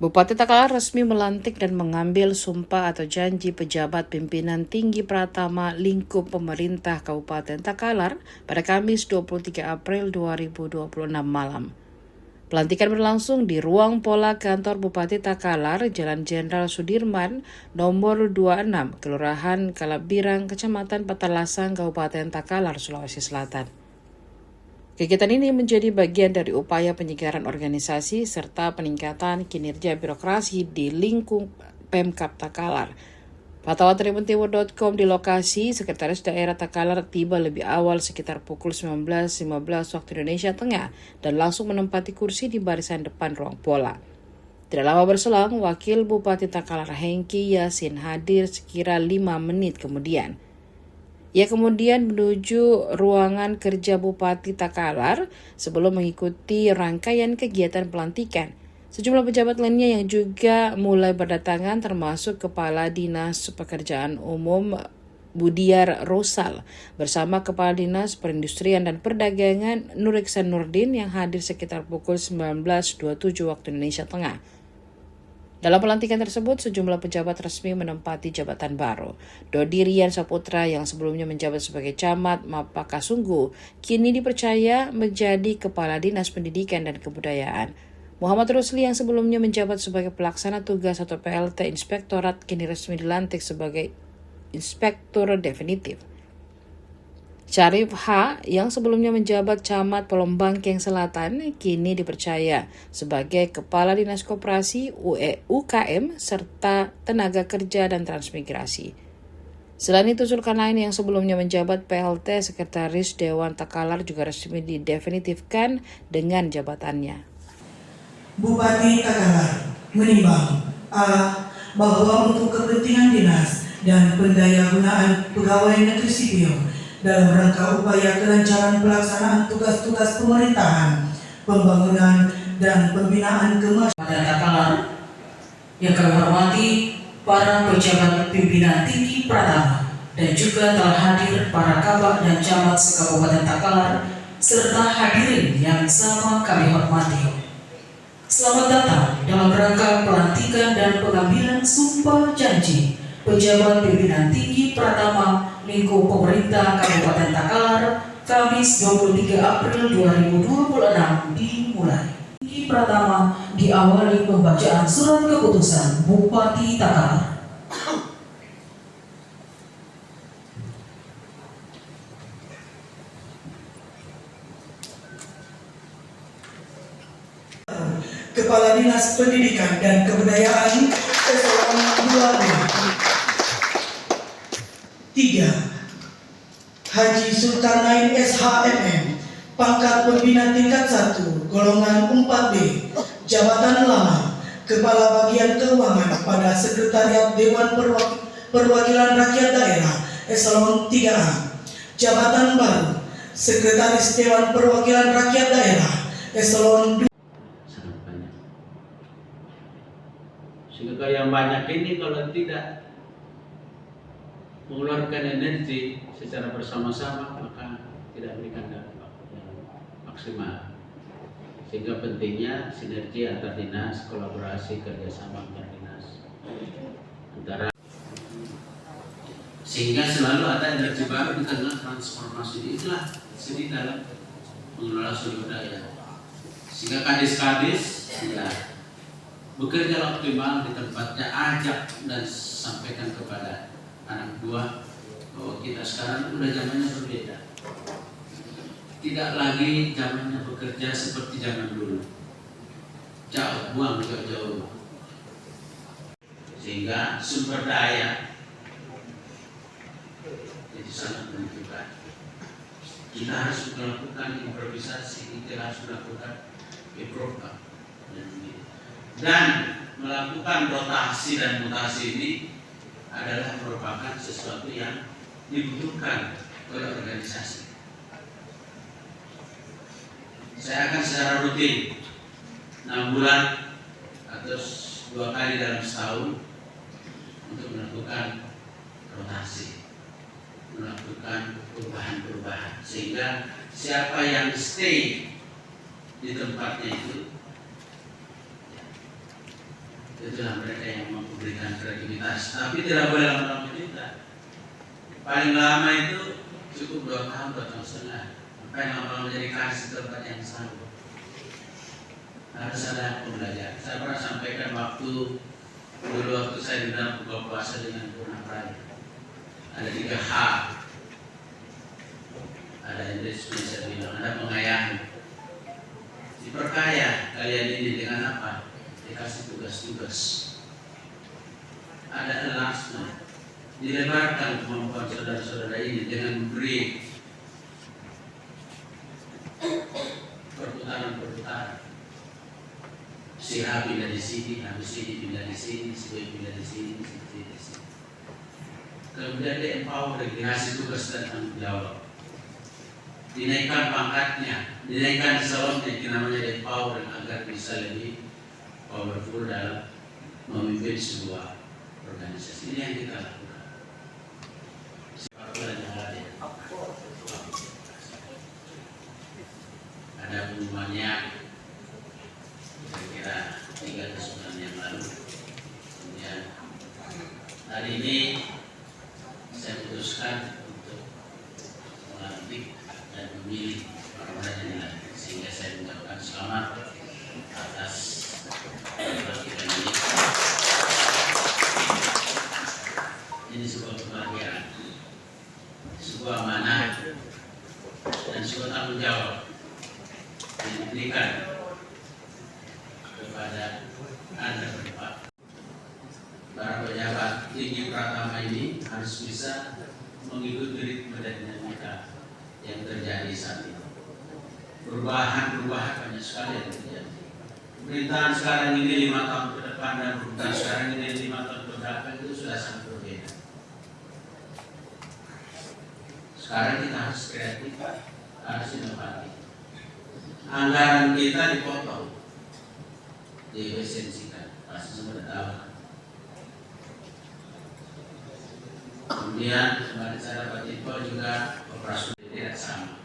Bupati Takalar resmi melantik dan mengambil sumpah atau janji pejabat pimpinan tinggi Pratama lingkup pemerintah Kabupaten Takalar pada Kamis 23 April 2026 malam. Pelantikan berlangsung di ruang pola kantor Bupati Takalar, Jalan Jenderal Sudirman, nomor 26, Kelurahan Kalabirang, Kecamatan Petalasang, Kabupaten Takalar, Sulawesi Selatan. Kegiatan ini menjadi bagian dari upaya penyegaran organisasi serta peningkatan kinerja birokrasi di lingkup Pemkab Takalar. Pantauan tribuntimur.com di lokasi, Sekretaris Daerah Takalar tiba lebih awal sekitar pukul 19.15 waktu Indonesia Tengah dan langsung menempati kursi di barisan depan ruang pola. Tidak lama berselang, Wakil Bupati Takalar Hengki Yasin hadir sekira 5 menit kemudian. Ia kemudian menuju ruangan kerja Bupati Takalar sebelum mengikuti rangkaian kegiatan pelantikan. Sejumlah pejabat lainnya yang juga mulai berdatangan termasuk Kepala Dinas Pekerjaan Umum Budiar Rosal bersama Kepala Dinas Perindustrian dan Perdagangan Nur Iksan Nurdin yang hadir sekitar pukul 19.27 waktu Indonesia Tengah. Dalam pelantikan tersebut, sejumlah pejabat resmi menempati jabatan baru. Dodi Rian Saputra yang sebelumnya menjabat sebagai Camat Mapakasunggu, kini dipercaya menjadi Kepala Dinas Pendidikan dan Kebudayaan. Muhammad Rusli yang sebelumnya menjabat sebagai Pelaksana Tugas atau PLT Inspektorat, kini resmi dilantik sebagai Inspektur Definitif. Syarif H. yang sebelumnya menjabat Camat Palombangkeng Selatan kini dipercaya sebagai Kepala Dinas Koperasi UKM serta Tenaga Kerja dan Transmigrasi. Selain itu, Zulkarnain lain yang sebelumnya menjabat PLT Sekretaris Dewan Takalar juga resmi didefinitifkan dengan jabatannya. Bupati Takalar menimbang bahwa untuk kepentingan dinas dan pendayagunaan pegawai negeri sipil dalam rangka upaya kelancaran pelaksanaan tugas-tugas pemerintahan, pembangunan, dan pembinaan kemasyarakat Takalar yang kami hormati para pejabat pimpinan tinggi Pratama dan juga telah hadir para kabak dan camat se-Kabupaten Takalar serta hadirin yang sama kami hormati. Selamat datang dalam rangka pelantikan dan pengambilan sumpah janji pejabat pimpinan tinggi Pratama lingkup pemerintah Kabupaten Takalar, Kamis 23 April 2026 dimulai. Tinggi Pratama diawali pembacaan surat keputusan Bupati Takalar. Kepala Dinas Pendidikan dan Kebudayaan Eselon 2B. 3. Haji Zulkarnain SHMM, pangkat pembina tingkat 1, golongan 4B, jabatan lama, Kepala Bagian Keuangan pada Sekretariat Dewan Perwakilan Rakyat Daerah Eselon 3A, jabatan baru, Sekretaris Dewan Perwakilan Rakyat Daerah Eselon 2. Sangat banyak. Sehingga yang banyak ini kalau tidak mengeluarkan energi secara bersama-sama maka tidak memberikan dampak yang maksimal. Sehingga pentingnya sinergi antar dinas, kolaborasi kerjasama antar dinas antara, sehingga selalu ada energi baru di tengah transformasi. Itulah seni dalam mengelola sumber daya, sehingga kadis-kadis ya bekerja optimal di tempatnya. Ajak dan sampaikan kepada anak buah bahwa kita sekarang udah zamannya berbeda. Tidak lagi zamannya bekerja seperti zaman dulu. Jauh, buang jauh-jauh. Sehingga sumber daya jadi sangat menentukan. Kita harus melakukan improvisasi, kita harus melakukan improva dan melakukan rotasi dan mutasi ini adalah merupakan sesuatu yang dibutuhkan oleh organisasi. Saya akan secara rutin 6 bulan atau 2 kali dalam setahun untuk melakukan rotasi, melakukan perubahan-perubahan, sehingga siapa yang stay di tempatnya itu itulah mereka yang memberikan kreativitas. Tapi tidak boleh lama-lama kita. Paling lama itu cukup 2 tahun, 2 tahun setengah. Apa yang lama-lama jadi kasih tempat yang sama. Harus ada pembelajaran. Saya pernah sampaikan waktu saya di dalam buka puasa dengan Purna Praya. Ada 3 H. Ada Inggris bisa bilang, ada pengayahan. Diperkaya kalian ini dengan apa? Dikasih tugas-tugas. Ada enlargement. Dilebarkan kemampuan saudara-saudara ini dengan memberi perputaran-perputaran. Si A pindah di sini, habis ini pindah di sini, si B pindah di sini, si C di sini. Kemudian dia empower, dikasih tugas dan tanggung jawab. Dinaikkan pangkatnya, dinaikkan eselonnya, itu namanya empower agar bisa lebih powerful dalam memimpin sebuah organisasi. Ini yang kita lakukan. Ada pengumumannya kira-kira 3 bulan yang lalu. Kemudian hari ini saya putuskan untuk melantik dan memilih orang-orang yang dilantik, sehingga saya mengucapkan selamat atas pelantikan ini. Ini sebuah kebahagiaan, sebuah amanah, dan sebuah tanggung jawab yang diberikan kepada Anda berdepan. Para pejabat tinggi Pratama ini harus bisa mengikuti ritme dan dinamika yang terjadi saat ini. Perubahan banyak sekali yang terjadi. Pemerintahan sekarang ini 5 tahun ke depan dan pemerintahan sekarang ini 5 tahun ke belakang itu sudah sangat berbeda. Sekarang kita harus kreatif, harus inovatif. Anggaran kita dipotong, diefisiensikan, pasti semua tahu. Kemudian kemarin saya dapat info juga operasi tidak sama.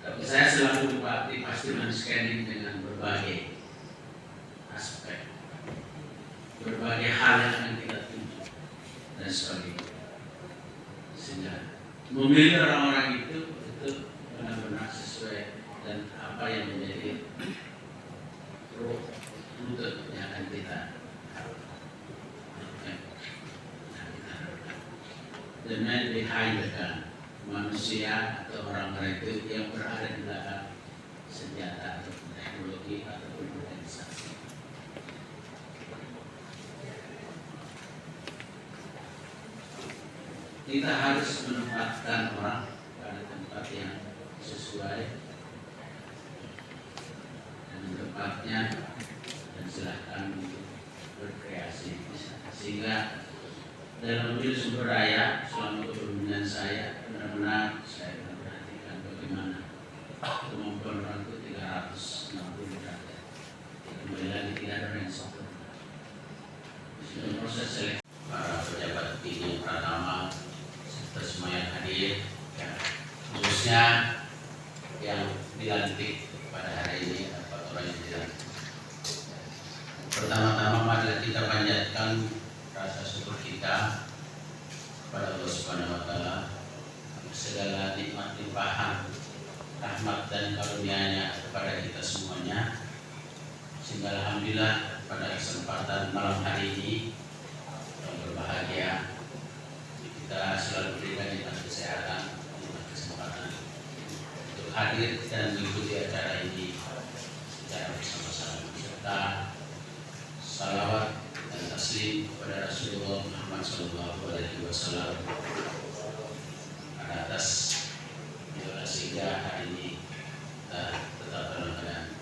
Tapi saya selalu bupati pasti men-scanning dengan berbagai aspek, berbagai hal yang akan kita tuju dan sebagainya. Sehingga memilih orang-orang itu benar-benar sesuai dan apa yang menjadi rute yang akan kita the man behind the gun, manusia atau orang-orang itu yang berada di belakang senjata atau teknologi ataupun organisasi. Kita harus menempatkan orang pada tempat yang sesuai dan tempatnya, dan silahkan untuk berkreasi sehingga dalam memilih sumber daya selama kepemimpinan saya benar-benar saya memperhatikan bagaimana kemampuan orang itu 360 derajat. Kembali lagi tidak ada yang sempurna. Dalam proses seleksi para pejabat tinggi Pratama serta semua yang hadir, ya, khususnya yang dilantik pada hari ini, 4 orang yang dilantik. Pertama-tama marilah kita panjatkan rasa syukur kita kepada Allah Subhanahu wa Ta'ala segala nikmat limpahan rahmat dan karunia-Nya kepada kita semuanya, sehingga alhamdulillah pada kesempatan malam hari ini yang berbahagia kita selalu diberikan nikmat kesehatan, nikmat kesempatan untuk hadir dan mengikuti acara ini secara bersama-sama, serta salawat dan taslim kepada Rasulullah Muhammad SAW atas sehingga hari ini kita tetap dalam keadaan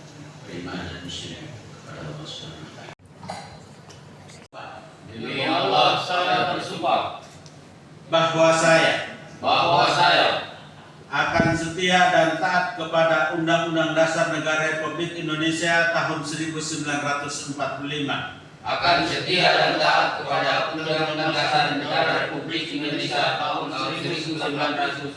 beriman dan musyrik kepada Allah Subhanahu wa Ta'ala. Demi Allah saya bersumpah bahwa saya akan setia dan taat kepada Undang-Undang Dasar Negara Republik Indonesia tahun 1945. Akan setia dan taat kepada Undang-Undang Dasar Negara Republik Indonesia tahun 1945,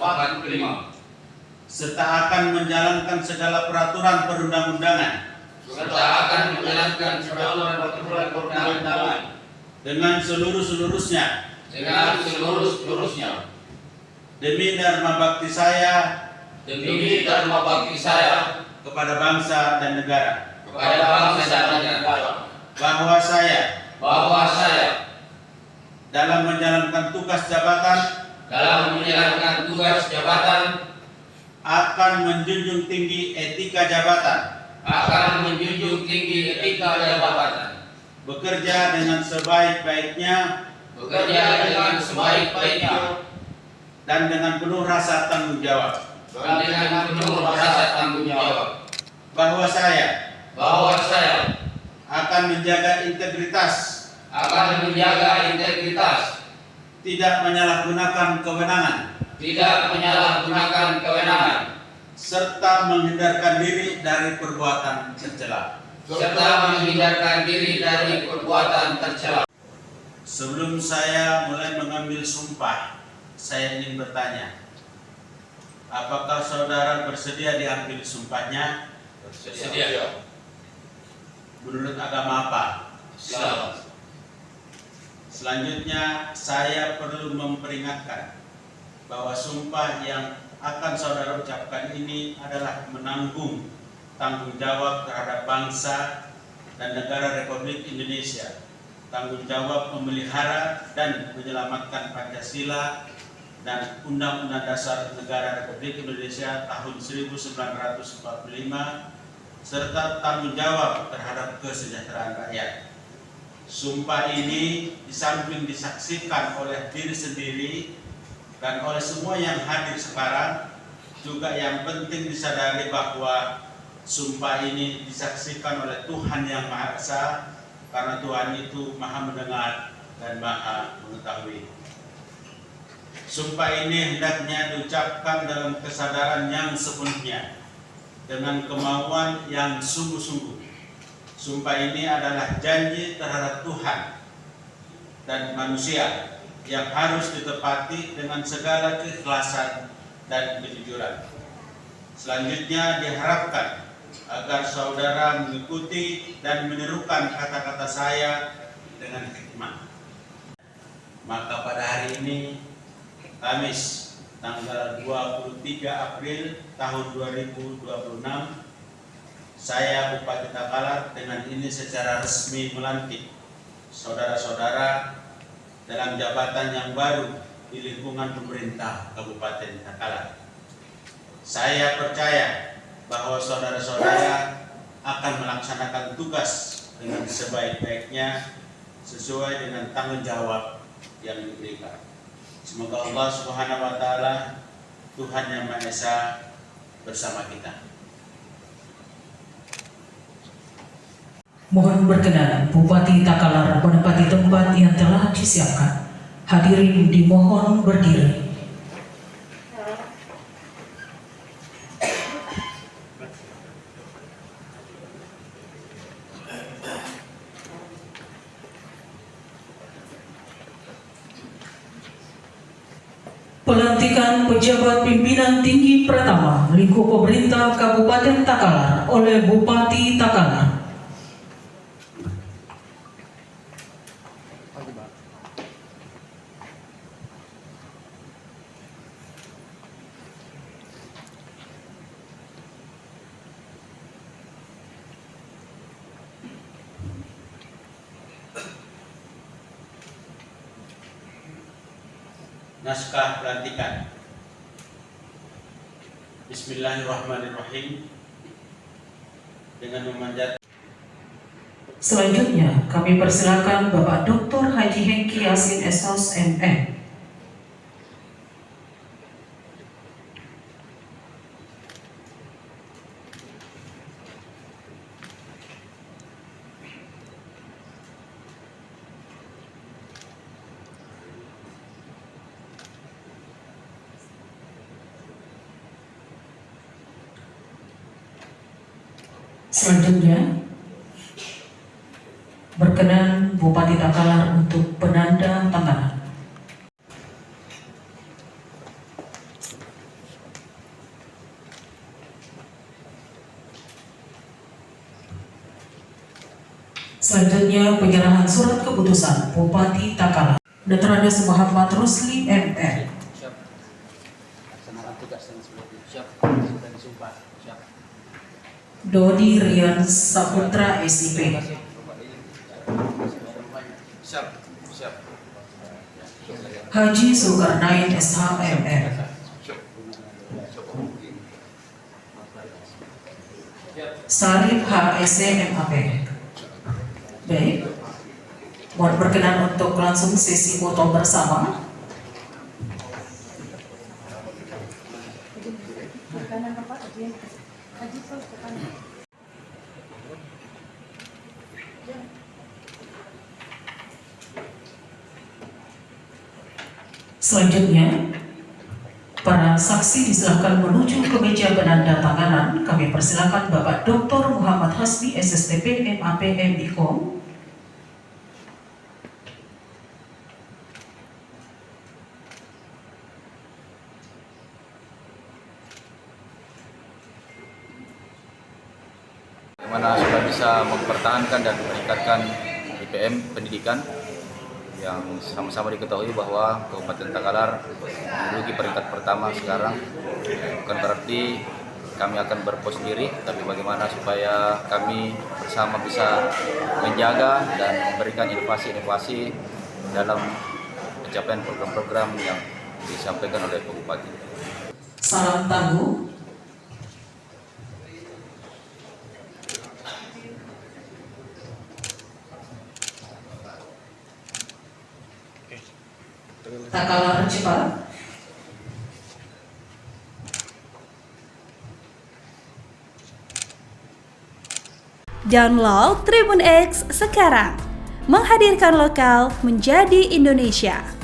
serta akan menjalankan segala peraturan perundang-undangan serta akan menjalankan peraturan perundang-undangan dengan seluruh-seluruhnya demi dharma bakti saya kepada bangsa dan negara, bahwa saya dalam menjalankan tugas jabatan akan menjunjung tinggi etika jabatan, bekerja dengan sebaik-baiknya dan dengan penuh rasa tanggung jawab, bahwa saya akan menjaga integritas, tidak menyalahgunakan kewenangan, serta menghindarkan diri dari perbuatan tercela. Sebelum saya mulai mengambil sumpah, saya ingin bertanya, apakah saudara bersedia diambil sumpahnya? Bersedia. Menurut agama apa? Islam. Selanjutnya, saya perlu memperingatkan bahwa sumpah yang akan saudara ucapkan ini adalah menanggung tanggung jawab terhadap bangsa dan negara Republik Indonesia, tanggung jawab memelihara dan menyelamatkan Pancasila dan Undang-Undang Dasar Negara Republik Indonesia tahun 1945, serta tanggung jawab terhadap kesejahteraan rakyat. Sumpah ini di samping disaksikan oleh diri sendiri dan oleh semua yang hadir sekarang, juga yang penting disadari bahwa sumpah ini disaksikan oleh Tuhan Yang Maha Esa, karena Tuhan itu Maha mendengar dan Maha mengetahui. Sumpah ini hendaknya diucapkan dalam kesadaran yang sepenuhnya, dengan kemauan yang sungguh-sungguh. Sumpah ini adalah janji terhadap Tuhan dan manusia yang harus ditepati dengan segala keikhlasan dan kejujuran. Selanjutnya diharapkan agar saudara mengikuti dan menirukan kata-kata saya dengan hikmah. Maka pada hari ini, Kamis, tanggal 23 April tahun 2026, saya Bupati Takalar dengan ini secara resmi melantik saudara-saudara dalam jabatan yang baru di lingkungan pemerintah Kabupaten Takalar. Saya percaya bahwa saudara-saudara akan melaksanakan tugas dengan sebaik-baiknya sesuai dengan tanggung jawab yang diberikan. Semoga Allah Subhanahu wa Ta'ala, Tuhan Yang Maha Esa, bersama kita. Mohon berkenan Bupati Takalar menempati tempat yang telah disiapkan. Hadirin dimohon berdiri. Pelantikan pejabat pimpinan tinggi pertama lingkup pemerintah Kabupaten Takalar oleh Bupati Takalar. Naskah pelantikan. Bismillahirrahmanirrahim. Dengan memanjat. Selanjutnya kami persilakan Bapak Dr. Haji Hengki Yasin SOS MM. Selanjutnya, berkenan Bupati Takalar untuk penanda tanganan. Selanjutnya penyerahan surat keputusan Bupati Takalar. Dr. Muhammad Rusli MR. Siap. Laksanakan tugas dengan sebelumnya. Siap. Sudah disumpah. Siap. Dodi Rian Saputra SIP. Siap. Siap. Haji Zulkarnain SHMR. Sarif HSMAP. Baik. Mohon berkenan untuk langsung sesi foto bersama. Selanjutnya, para saksi disilakan menuju ke meja penandatanganan. Kami persilakan Bapak Dr. Muhammad Hasbi, SSTP MAP MIKOM. Bagaimana sudah bisa mempertahankan dan meningkatkan IPM pendidikan yang sama-sama diketahui bahwa Kabupaten Takalar menduduki peringkat pertama sekarang. Bukan berarti kami akan berpos diri, tapi bagaimana supaya kami bersama bisa menjaga dan memberikan inovasi-inovasi dalam pencapaian program-program yang disampaikan oleh Pak Bupati. Salam tangguh. Takalar cepat. Download Tribun X sekarang, menghadirkan lokal menjadi Indonesia.